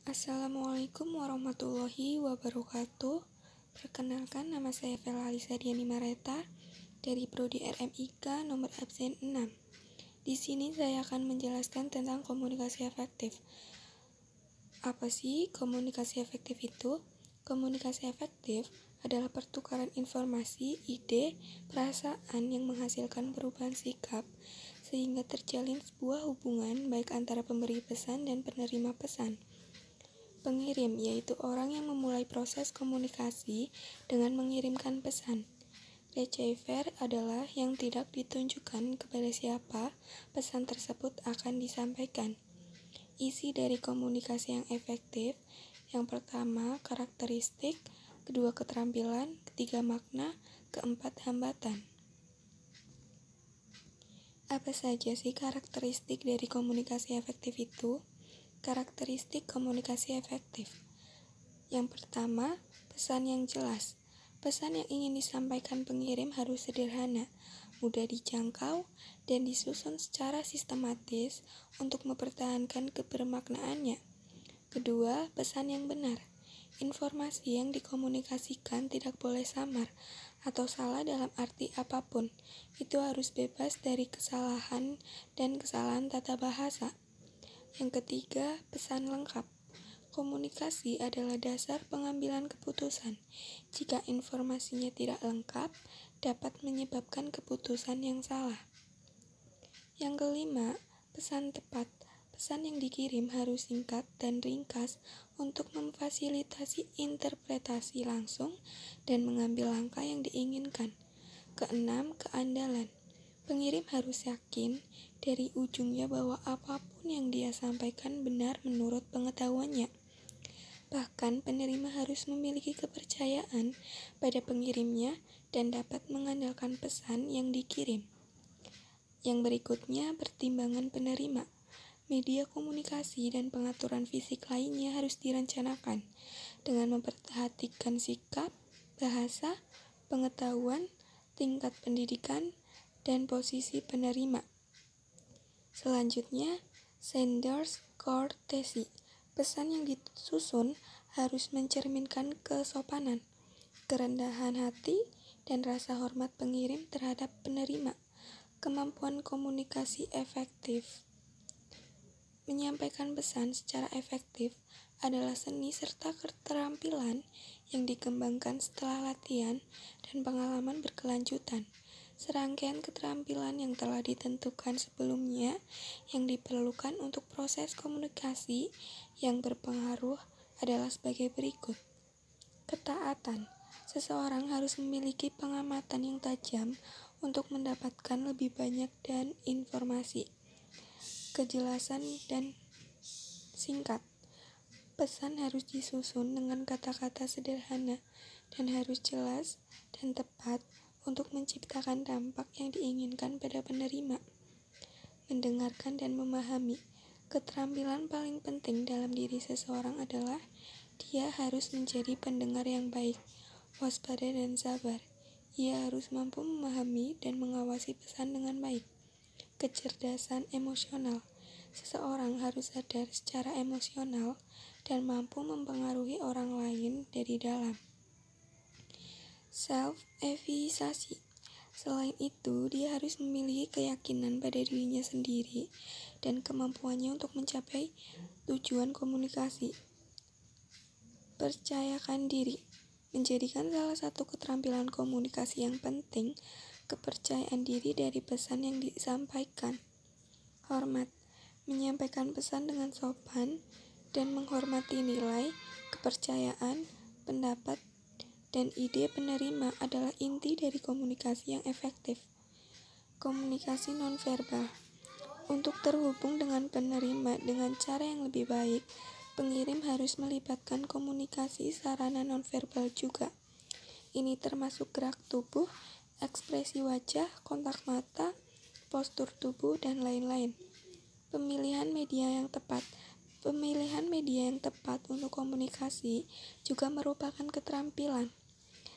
Assalamualaikum warahmatullahi wabarakatuh. Perkenalkan, nama saya Vela Alisa Diani Mareta dari Prodi RMIK nomor absen 6. Di sini saya akan menjelaskan tentang komunikasi efektif. Apa sih komunikasi efektif itu? Komunikasi efektif adalah pertukaran informasi, ide, perasaan yang menghasilkan perubahan sikap sehingga terjalin sebuah hubungan baik antara pemberi pesan dan penerima pesan. Pengirim yaitu orang yang memulai proses komunikasi dengan mengirimkan pesan. Receiver adalah yang tidak ditunjukkan kepada siapa pesan tersebut akan disampaikan. Isi dari komunikasi yang efektif: yang pertama, karakteristik; kedua, keterampilan; ketiga, makna; keempat, hambatan. Apa saja sih karakteristik dari komunikasi efektif itu? Karakteristik komunikasi efektif. Yang pertama, pesan yang jelas. Pesan yang ingin disampaikan pengirim harus sederhana, mudah dijangkau, dan disusun secara sistematis untuk mempertahankan kebermaknaannya. Kedua, pesan yang benar. Informasi yang dikomunikasikan tidak boleh samar atau salah dalam arti apapun. Itu harus bebas dari kesalahan dan kesalahan tata bahasa. Yang ketiga, pesan lengkap. Komunikasi adalah dasar pengambilan keputusan. Jika informasinya tidak lengkap, dapat menyebabkan keputusan yang salah. Yang kelima, pesan tepat. Pesan yang dikirim harus singkat dan ringkas untuk memfasilitasi interpretasi langsung dan mengambil langkah yang diinginkan. Keenam, keandalan. Pengirim harus yakin dari ujungnya bahwa apapun yang dia sampaikan benar menurut pengetahuannya. Bahkan penerima harus memiliki kepercayaan pada pengirimnya dan dapat mengandalkan pesan yang dikirim. Yang berikutnya, pertimbangan penerima. Media komunikasi dan pengaturan fisik lainnya harus direncanakan dengan memperhatikan sikap, bahasa, pengetahuan, tingkat pendidikan, dan posisi penerima. Selanjutnya, senders courtesy. Pesan yang disusun harus mencerminkan kesopanan, kerendahan hati, dan rasa hormat pengirim terhadap penerima. Kemampuan komunikasi efektif. Menyampaikan pesan secara efektif adalah seni serta keterampilan yang dikembangkan setelah latihan dan pengalaman berkelanjutan. Serangkaian keterampilan yang telah ditentukan sebelumnya yang diperlukan untuk proses komunikasi yang berpengaruh adalah sebagai berikut. Ketaatan. Seseorang harus memiliki pengamatan yang tajam untuk mendapatkan lebih banyak dan informasi. Kejelasan dan singkat. Pesan harus disusun dengan kata-kata sederhana dan harus jelas dan tepat untuk menciptakan dampak yang diinginkan pada penerima. Mendengarkan dan memahami. Keterampilan paling penting dalam diri seseorang adalah dia harus menjadi pendengar yang baik, waspada dan sabar. Ia harus mampu memahami dan mengawasi pesan dengan baik. Kecerdasan emosional. Seseorang harus sadar secara emosional dan mampu mempengaruhi orang lain dari dalam. Self-efficacy. Selain itu, dia harus memiliki keyakinan pada dirinya sendiri dan kemampuannya untuk mencapai tujuan komunikasi. Percayakan diri. Menjadikan salah satu keterampilan komunikasi yang penting kepercayaan diri dari pesan yang disampaikan. Hormat. Menyampaikan pesan dengan sopan dan menghormati nilai, kepercayaan, pendapat, dan ide penerima adalah inti dari komunikasi yang efektif. Komunikasi nonverbal. Untuk terhubung dengan penerima dengan cara yang lebih baik, pengirim harus melibatkan komunikasi sarana nonverbal juga. Ini termasuk gerak tubuh, ekspresi wajah, kontak mata, postur tubuh, dan lain-lain. Pemilihan media yang tepat. Pemilihan media yang tepat untuk komunikasi juga merupakan keterampilan.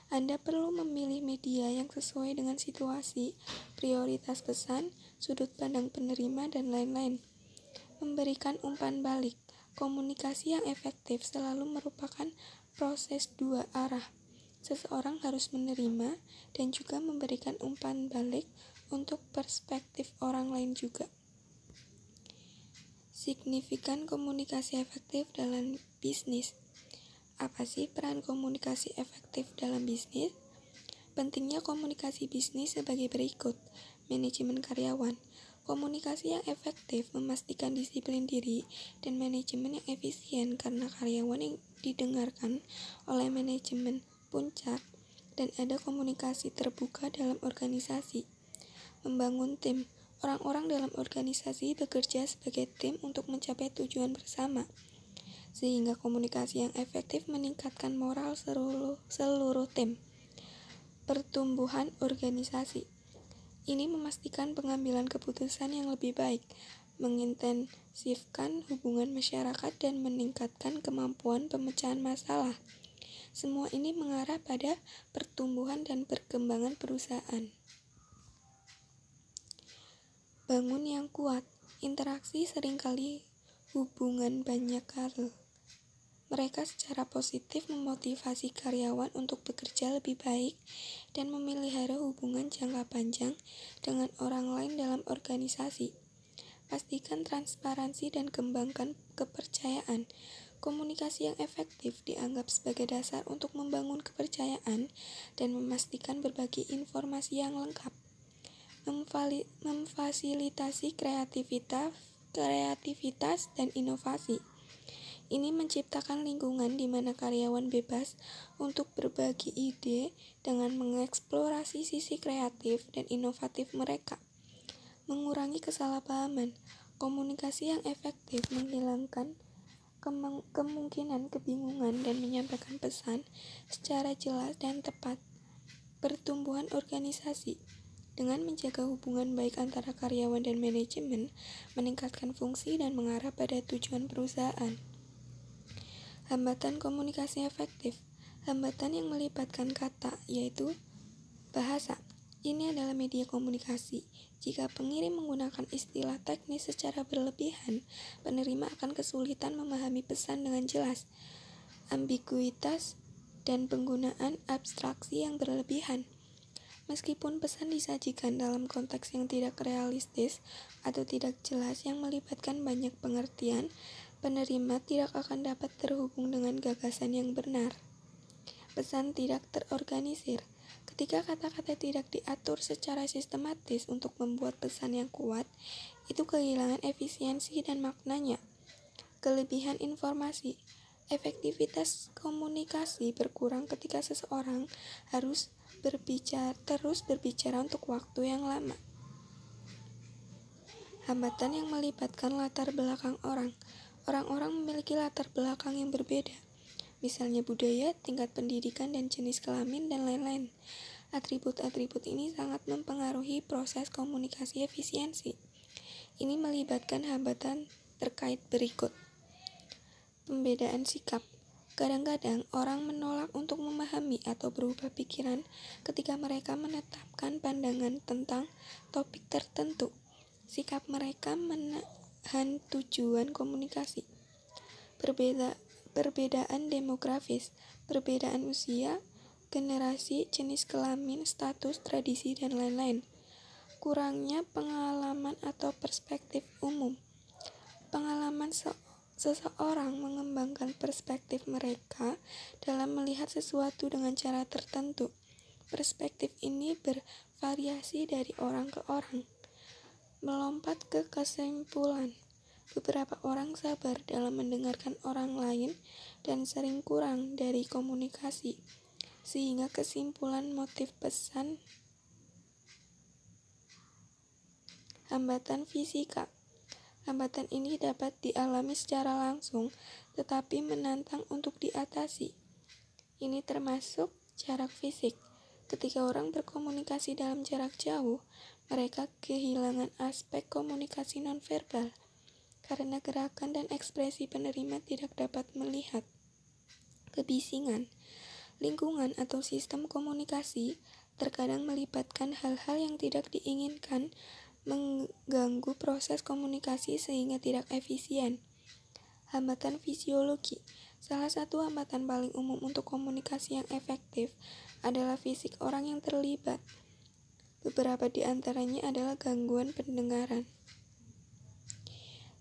Anda perlu memilih media yang sesuai dengan situasi, prioritas pesan, sudut pandang penerima, dan lain-lain. Memberikan umpan balik. Komunikasi yang efektif selalu merupakan proses dua arah. Seseorang harus menerima dan juga memberikan umpan balik untuk perspektif orang lain juga. Signifikan komunikasi efektif dalam bisnis. Apa sih peran komunikasi efektif dalam bisnis? Pentingnya komunikasi bisnis sebagai berikut. Manajemen karyawan. Komunikasi yang efektif memastikan disiplin diri dan manajemen yang efisien karena karyawan yang didengarkan oleh manajemen puncak dan ada komunikasi terbuka dalam organisasi. Membangun tim. Orang-orang dalam organisasi bekerja sebagai tim untuk mencapai tujuan bersama. Sehingga komunikasi yang efektif meningkatkan moral seluruh tim. Pertumbuhan organisasi. Ini memastikan pengambilan keputusan yang lebih baik, mengintensifkan hubungan masyarakat dan meningkatkan kemampuan pemecahan masalah. Semua ini mengarah pada pertumbuhan dan perkembangan perusahaan. Bangun yang kuat. Interaksi seringkali hubungan banyak hal. Mereka secara positif memotivasi karyawan untuk bekerja lebih baik dan memelihara hubungan jangka panjang dengan orang lain dalam organisasi. Pastikan transparansi dan kembangkan kepercayaan. Komunikasi yang efektif dianggap sebagai dasar untuk membangun kepercayaan dan memastikan berbagi informasi yang lengkap. Memfasilitasi kreativitas dan inovasi. Ini menciptakan lingkungan di mana karyawan bebas untuk berbagi ide dengan mengeksplorasi sisi kreatif dan inovatif mereka. Mengurangi kesalahpahaman. Komunikasi yang efektif menghilangkan kemungkinan kebingungan dan menyampaikan pesan secara jelas dan tepat. Pertumbuhan organisasi. Dengan menjaga hubungan baik antara karyawan dan manajemen, meningkatkan fungsi dan mengarah pada tujuan perusahaan. Hambatan komunikasi efektif. Hambatan yang melibatkan kata, yaitu bahasa. Ini adalah media komunikasi. Jika pengirim menggunakan istilah teknis secara berlebihan, penerima akan kesulitan memahami pesan dengan jelas. Ambiguitas dan penggunaan abstraksi yang berlebihan. Meskipun pesan disajikan dalam konteks yang tidak realistis atau tidak jelas yang melibatkan banyak pengertian, penerima tidak akan dapat terhubung dengan gagasan yang benar. Pesan tidak terorganisir. Ketika kata-kata tidak diatur secara sistematis untuk membuat pesan yang kuat, itu kehilangan efisiensi dan maknanya. Kelebihan informasi. Efektivitas komunikasi berkurang ketika seseorang harus terus berbicara untuk waktu yang lama. Hambatan yang melibatkan latar belakang orang. Orang-orang memiliki latar belakang yang berbeda, misalnya budaya, tingkat pendidikan, dan jenis kelamin, dan lain-lain. Atribut-atribut ini sangat mempengaruhi proses komunikasi efisiensi. Ini melibatkan hambatan terkait berikut. Pembedaan sikap. Kadang-kadang orang menolak untuk memahami atau berubah pikiran ketika mereka menetapkan pandangan tentang topik tertentu. Sikap mereka menahan tujuan komunikasi. Perbedaan demografis, perbedaan usia, generasi, jenis kelamin, status, tradisi, dan lain-lain. Kurangnya pengalaman atau perspektif umum. Pengalaman seseorang mengembangkan perspektif mereka dalam melihat sesuatu dengan cara tertentu. Perspektif ini bervariasi dari orang ke orang. Melompat ke kesimpulan. Beberapa orang sabar dalam mendengarkan orang lain dan sering kurang dari komunikasi, sehingga kesimpulan motif pesan. Hambatan fisika. Hambatan ini dapat dialami secara langsung, tetapi menantang untuk diatasi. Ini termasuk jarak fisik. Ketika orang berkomunikasi dalam jarak jauh, mereka kehilangan aspek komunikasi nonverbal, karena gerakan dan ekspresi penerima tidak dapat melihat. Kebisingan. Lingkungan atau sistem komunikasi terkadang melibatkan hal-hal yang tidak diinginkan, mengganggu proses komunikasi sehingga tidak efisien. Hambatan fisiologi. Salah satu hambatan paling umum untuk komunikasi yang efektif adalah fisik orang yang terlibat. Beberapa di antaranya adalah gangguan pendengaran.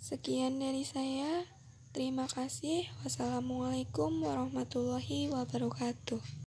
Sekian dari saya. Terima kasih. Wassalamualaikum warahmatullahi wabarakatuh.